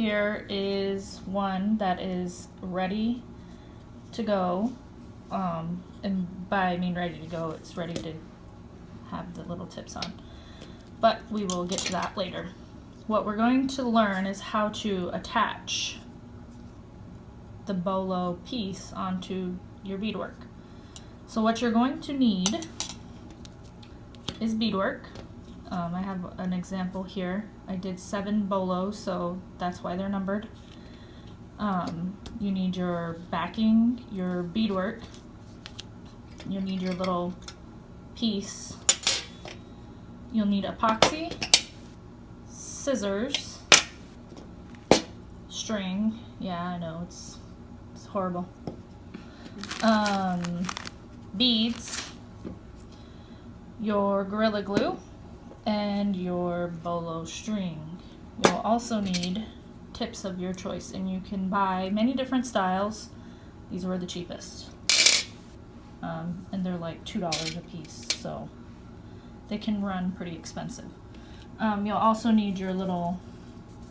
here is one that is ready to go. And by I mean ready to go, it's ready to have the little tips on. But we will get to that later. What we're going to learn is how to attach the bolo piece onto your beadwork. So what you're going to need is beadwork. I have an example here. I did 7 bolos, so that's why they're numbered. You need your backing, your beadwork. You'll need your little piece. You'll need epoxy, scissors, string. Yeah, I know, it's horrible. Beads, your Gorilla Glue, and your bolo string. You'll also need tips of your choice, and you can buy many different styles. These were the cheapest. And they're like $2 a piece, so they can run pretty expensive. You'll also need your little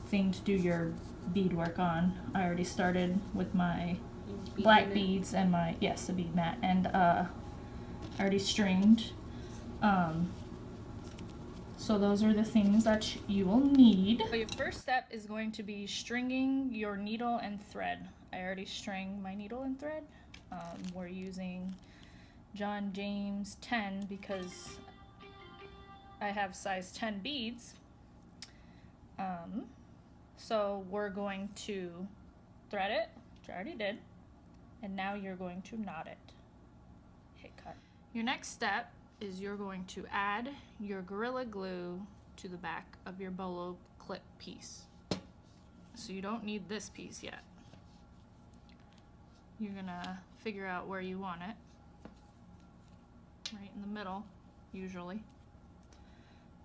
thing to do your beadwork on. I already started with my black beads and my, yes, a bead mat, and I already stringed. So those are the things that you will need. So your first step is going to be stringing your needle and thread. I already string my needle and thread. We're using John James 10 because I have size 10 beads. So we're going to thread it, which I already did, and now you're going to knot it. Hit cut. Your next step is you're going to add your Gorilla Glue to the back of your bolo clip piece. So you don't need this piece yet. You're gonna figure out where you want it. Right in the middle, usually.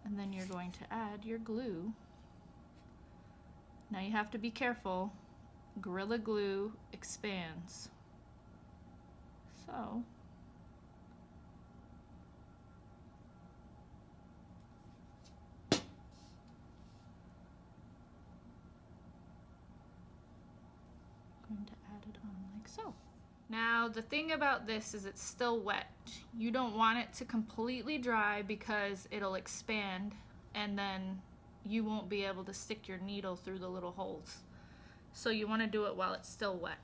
And then you're going to add your glue. Now you have to be careful. Gorilla Glue expands. So going to add it on like so. Now the thing about this is it's still wet. You don't want it to completely dry because it'll expand and then you won't be able to stick your needle through the little holes. So you want to do it while it's still wet.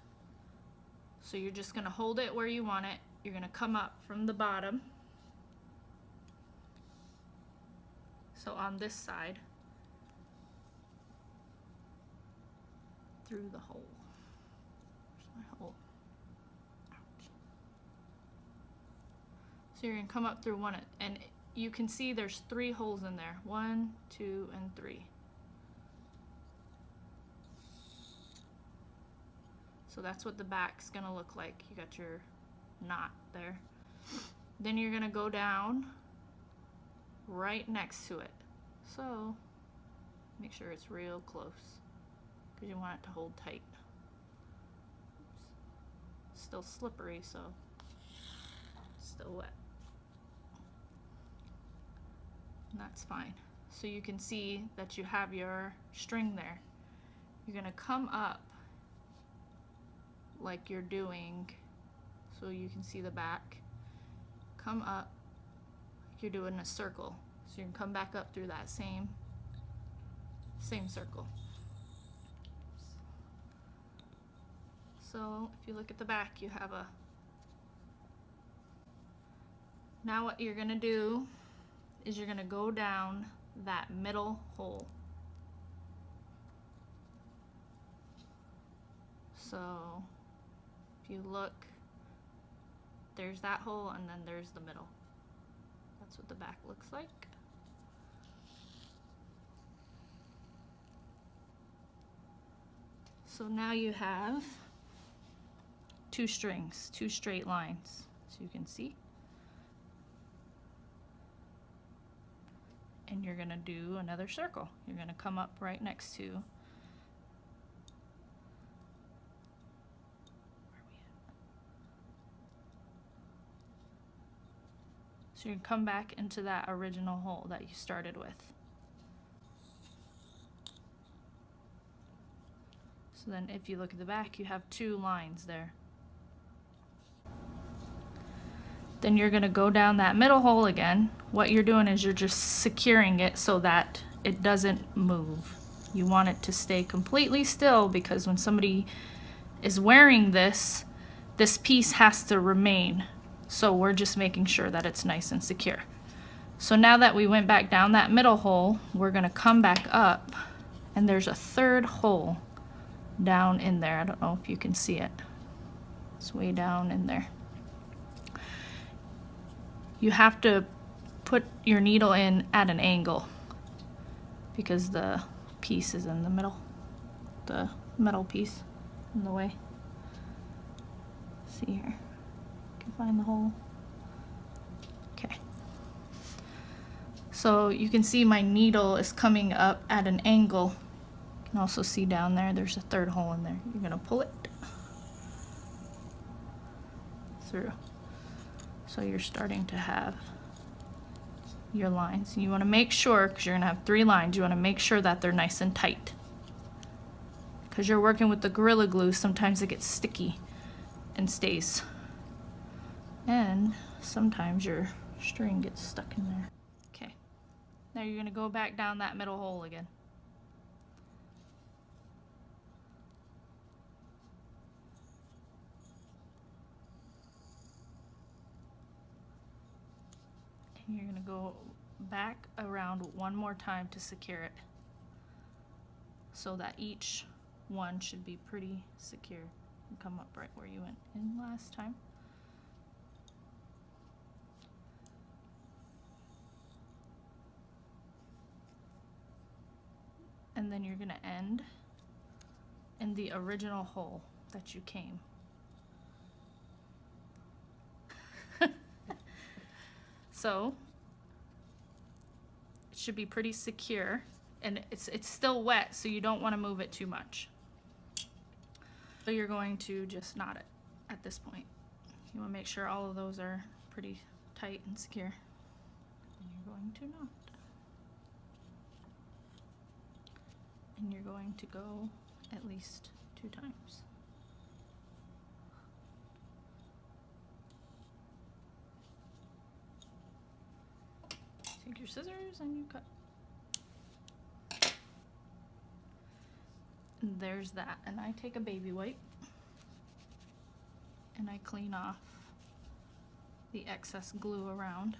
So you're just going to hold it where you want it. You're going to come up from the bottom. So on this side, through the hole. Where's my hole? Ouch. So you're going to come up through one, and you can see there's 3 holes in there. 1, 2, and 3. So that's what the back's going to look like. You got your knot there. Then you're going to go down right next to it. So make sure it's real close because you want it to hold tight. Oops. Still slippery, so still wet. And that's fine. So you can see that you have your string there. You're going to come up like you're doing, so you can see the back. Come up like you're doing a circle. So you can come back up through that same circle. So if you look at the back, you have a... Now what you're gonna do is you're gonna go down that middle hole. So if you look, there's that hole and then there's the middle. That's what the back looks like. So now you have 2 strings, 2 straight lines, so you can see. And you're gonna do another circle. You're gonna come up right next to, where are we at? So you can come back into that original hole that you started with. So then if you look at the back, you have 2 lines there. Then you're gonna go down that middle hole again. What you're doing is you're just securing it so that it doesn't move. You want it to stay completely still, because when somebody is wearing this, this piece has to remain. So we're just making sure that it's nice and secure. So now that we went back down that middle hole, we're gonna come back up, and there's a 3rd hole down in there. I don't know if you can see it. It's way down in there. You have to put your needle in at an angle because the piece is in the middle, the metal piece in the way. See here, you can find the hole. Okay. So you can see my needle is coming up at an angle. You can also see down there, there's a 3rd hole in there. You're gonna pull it through. So you're starting to have your lines. You want to make sure, because you're going to have 3 lines, you want to make sure that they're nice and tight. Because you're working with the Gorilla Glue, sometimes it gets sticky and stays. And sometimes your string gets stuck in there. Okay. Now you're going to go back down that middle hole again. And you're going to go back around one more time to secure it, so that each one should be pretty secure and come up right where you went in last time. And then you're going to end in the original hole that you came. So it should be pretty secure, and it's still wet, so you don't want to move it too much. So you're going to just knot it at this point. You want to make sure all of those are pretty tight and secure. And you're going to knot. And you're going to go at least 2 times. Take your scissors and you cut. And there's that. And I take a baby wipe and I clean off the excess glue around,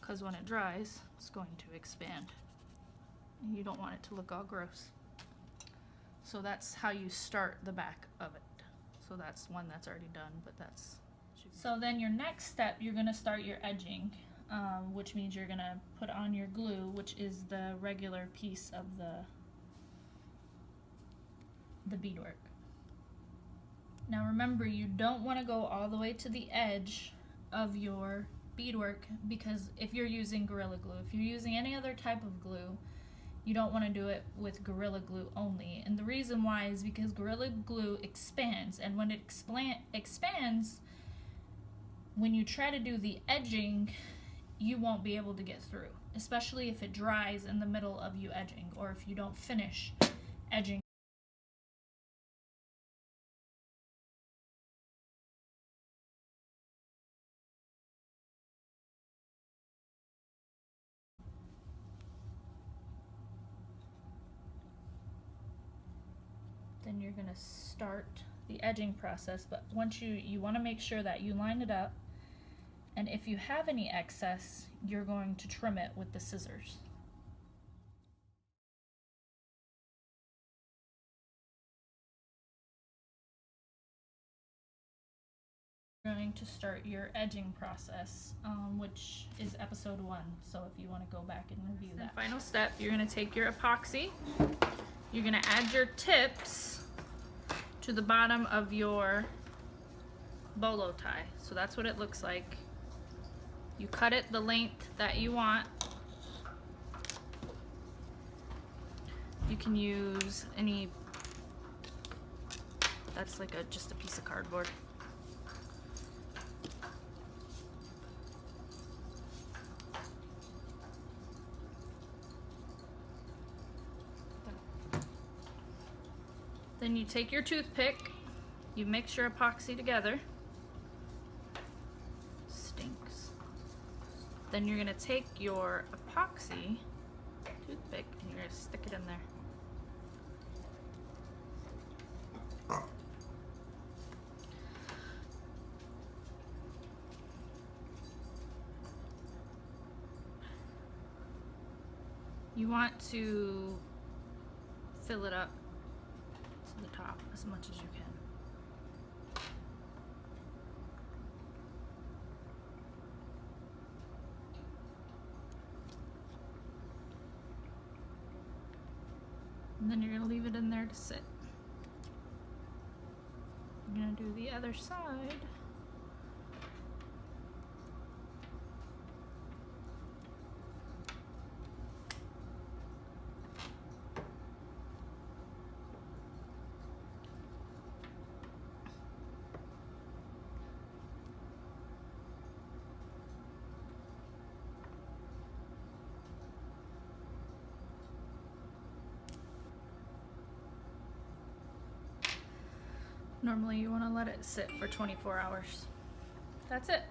because when it dries, it's going to expand. And you don't want it to look all gross. So that's how you start the back of it. So that's one that's already done, but that's... So then your next step, you're going to start your edging, which means you're going to put on your glue, which is the regular piece of the beadwork. Now remember, you don't want to go all the way to the edge of your beadwork, because if you're using Gorilla Glue, if you're using any other type of glue, you don't want to do it with Gorilla Glue only. And the reason why is because Gorilla Glue expands, and when it expands, when you try to do the edging, you won't be able to get through, especially if it dries in the middle of you edging, or if you don't finish edging. Then you're going to start the edging process, but once you want to make sure that you line it up, and if you have any excess, you're going to trim it with the scissors. You're going to start your edging process, which is episode 1, so if you want to go back and review that. Final step, you're going to take your epoxy, you're going to add your tips to the bottom of your bolo tie. So that's what it looks like. You cut it the length that you want. You can use any, that's like just a piece of cardboard. Then you take your toothpick, you mix your epoxy together. Stinks. Then you're gonna take your epoxy toothpick and you're gonna stick it in there. You want to fill it up to the top as much as you can. And then you're going to leave it in there to sit. You're going to do the other side. Normally you want to let it sit for 24 hours. That's it.